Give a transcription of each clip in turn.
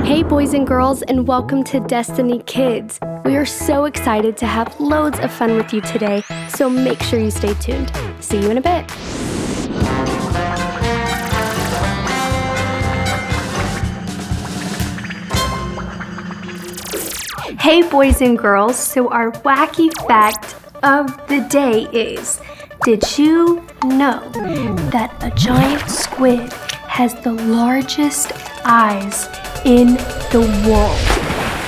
Hey boys and girls, and welcome to Destiny Kids. We are so excited to have loads of fun with you today, so make sure you stay tuned. See you in a bit. Hey boys and girls, so our wacky fact of the day is, did you know that a giant squid has the largest eyes in the world?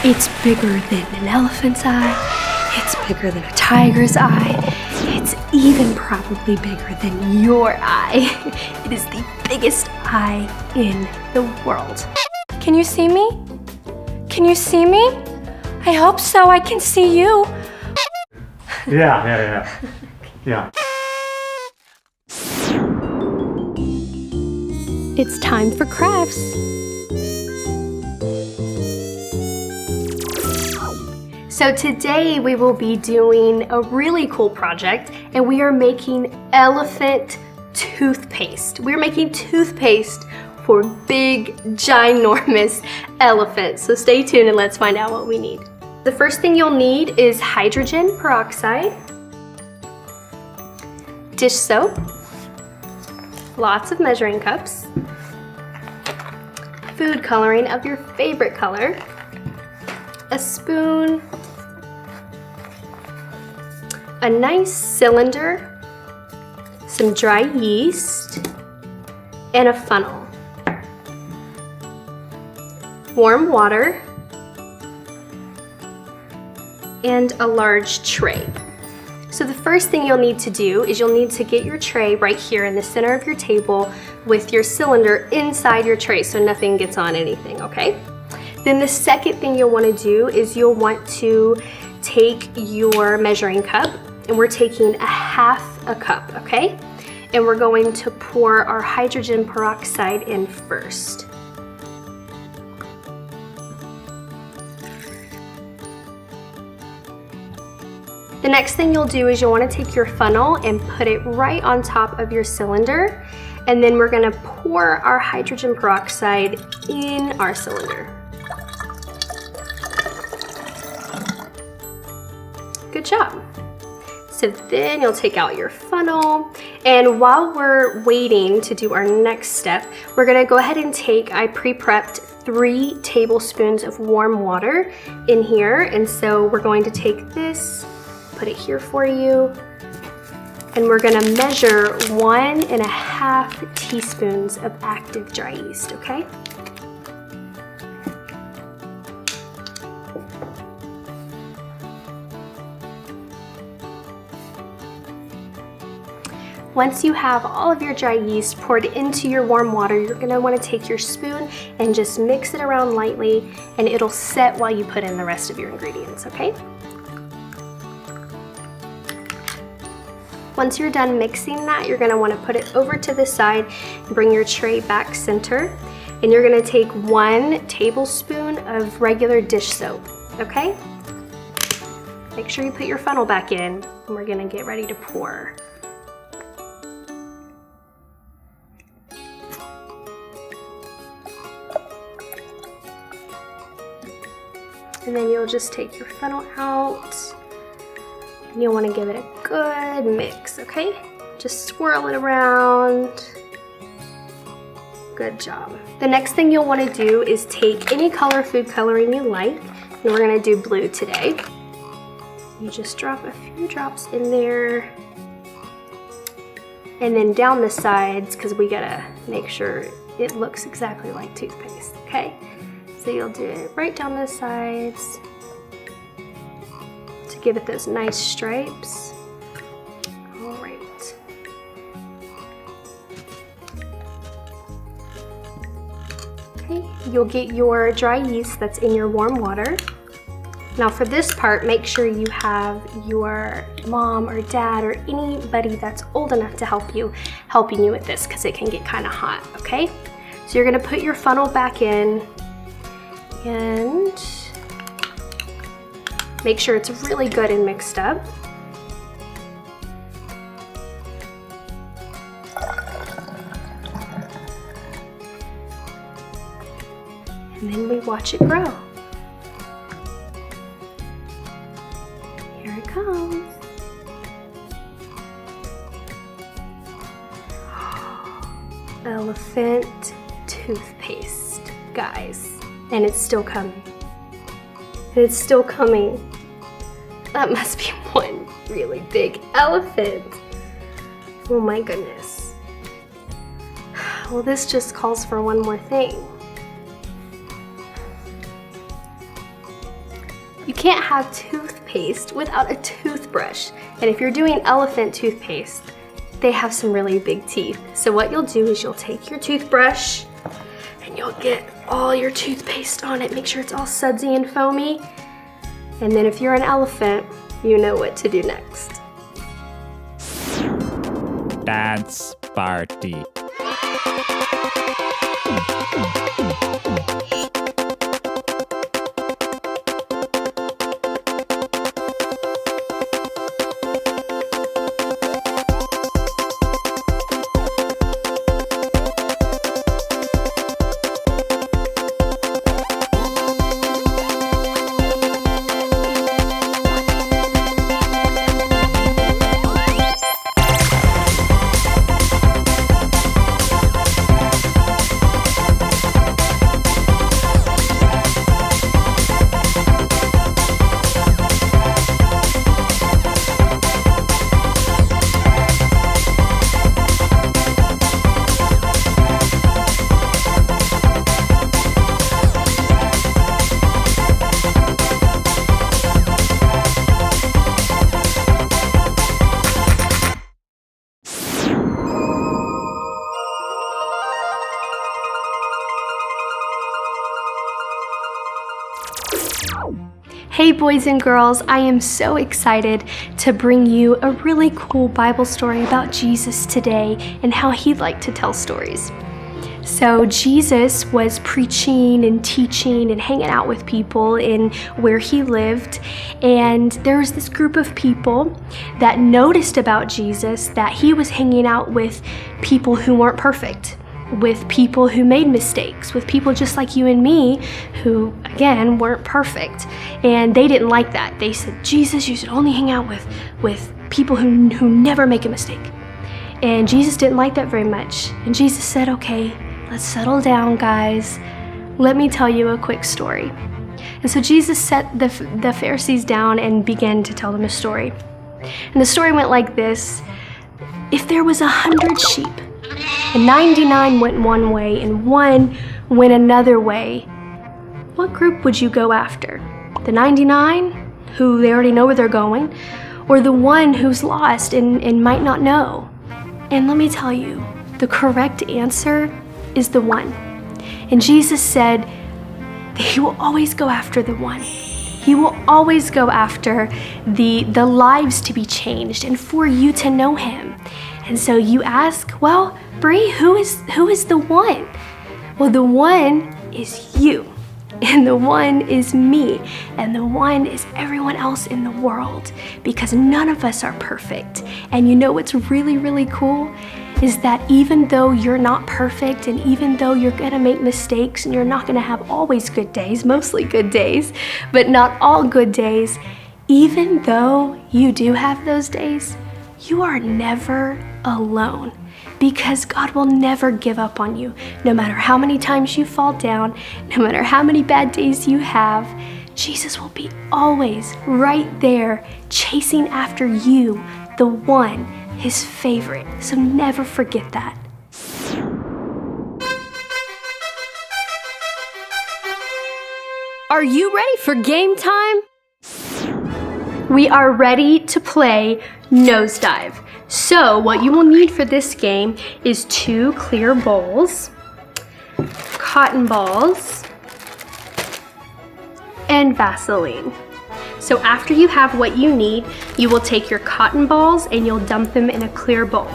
It's bigger than an elephant's eye, it's bigger than a tiger's eye, it's even probably bigger than your eye. It is the biggest eye in the world. Can you see me? Can you see me? I hope so, I can see you. Yeah. It's time for crafts. So today we will be doing a really cool project, and we are making elephant toothpaste. We're making toothpaste for big, ginormous elephants. So stay tuned and let's find out what we need. The first thing you'll need is hydrogen peroxide, dish soap, lots of measuring cups, food coloring of your favorite color, a spoon, a nice cylinder, some dry yeast, and a funnel. Warm water, and a large tray. So the first thing you'll need to do is you'll need to get your tray right here in the center of your table with your cylinder inside your tray so nothing gets on anything, okay? Then the second thing you'll want to do is you'll want to take your measuring cup, and we're taking a half a cup, okay? And we're going to pour our hydrogen peroxide in first. The next thing you'll do is you'll want to take your funnel and put it right on top of your cylinder, and then we're going to pour our hydrogen peroxide in our cylinder. Good job. So then you'll take out your funnel, and while we're waiting to do our next step, we're going to go ahead and I pre-prepped 3 tablespoons of warm water in here, and so we're going to take this, put it here for you, and we're gonna measure 1.5 teaspoons of active dry yeast, okay? Once you have all of your dry yeast poured into your warm water, you're gonna wanna take your spoon and just mix it around lightly, and it'll set while you put in the rest of your ingredients, okay? Once you're done mixing that, you're gonna wanna put it over to the side and bring your tray back center. And you're gonna take 1 tablespoon of regular dish soap, okay? Make sure you put your funnel back in, and we're gonna get ready to pour. And then you'll just take your funnel out, and you'll want to give it a good mix, okay? Just swirl it around. Good job. The next thing you'll want to do is take any color food coloring you like, and we're going to do blue today. You just drop a few drops in there, and then down the sides, because we gotta make sure it looks exactly like toothpaste, okay? So you'll do it right down the sides to give it those nice stripes. All right. Okay, you'll get your dry yeast that's in your warm water. Now for this part, make sure you have your mom or dad or anybody that's old enough to helping you with this, because it can get kind of hot, okay? So you're gonna put your funnel back in and make sure it's really good and mixed up. And then we watch it grow. Here it comes. Elephant toothpaste, guys. And it's still coming. And it's still coming. That must be one really big elephant. Oh my goodness. Well, this just calls for one more thing. You can't have toothpaste without a toothbrush. And if you're doing elephant toothpaste, they have some really big teeth. So what you'll do is you'll take your toothbrush and you'll get all your toothpaste on it. Make sure it's all sudsy and foamy. And then if you're an elephant, you know what to do next. Dance party. Hey boys and girls, I am so excited to bring you a really cool Bible story about Jesus today and how he liked to tell stories. So Jesus was preaching and teaching and hanging out with people in where he lived, and there was this group of people that noticed about Jesus that he was hanging out with people who weren't perfect, with people who made mistakes, with people just like you and me who, again, weren't perfect. And they didn't like that. They said, Jesus, you should only hang out with people who never make a mistake. And Jesus didn't like that very much. And Jesus said, okay, let's settle down, guys. Let me tell you a quick story. And so Jesus set the Pharisees down and began to tell them a story. And the story went like this. If there was 100 sheep, and 99 went one way and one went another way, what group would you go after? The 99, who they already know where they're going, or the one who's lost and might not know? And let me tell you, the correct answer is the one. And Jesus said that he will always go after the one. He will always go after the lives to be changed and for you to know him. And so you ask, well, Bree, who is the one? Well, the one is you, and the one is me, and the one is everyone else in the world, because none of us are perfect. And you know what's really, really cool is that even though you're not perfect, and even though you're gonna make mistakes, and you're not gonna have always good days, mostly good days, but not all good days, even though you do have those days, you are never alone, because God will never give up on you. No matter how many times you fall down, no matter how many bad days you have, Jesus will be always right there chasing after you, the one, his favorite. So never forget that. Are you ready for game time? We are ready to play Nosedive. So what you will need for this game is 2 clear bowls, cotton balls, and Vaseline. So after you have what you need, you will take your cotton balls and you'll dump them in a clear bowl.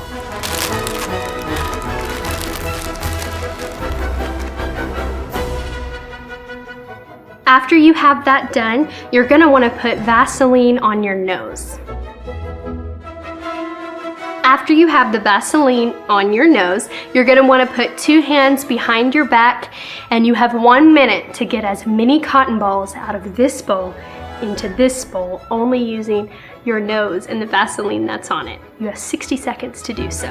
After you have that done, you're gonna wanna put Vaseline on your nose. After you have the Vaseline on your nose, you're gonna wanna put 2 hands behind your back And you have 1 minute to get as many cotton balls out of this bowl into this bowl, only using your nose and the Vaseline that's on it. You have 60 seconds to do so.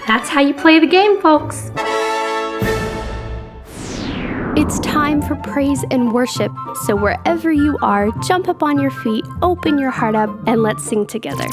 That's how you play the game, folks. It's time for praise and worship. So wherever you are, jump up on your feet, open your heart up, and let's sing together.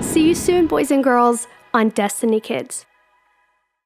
See you soon, boys and girls, on Destiny Kids.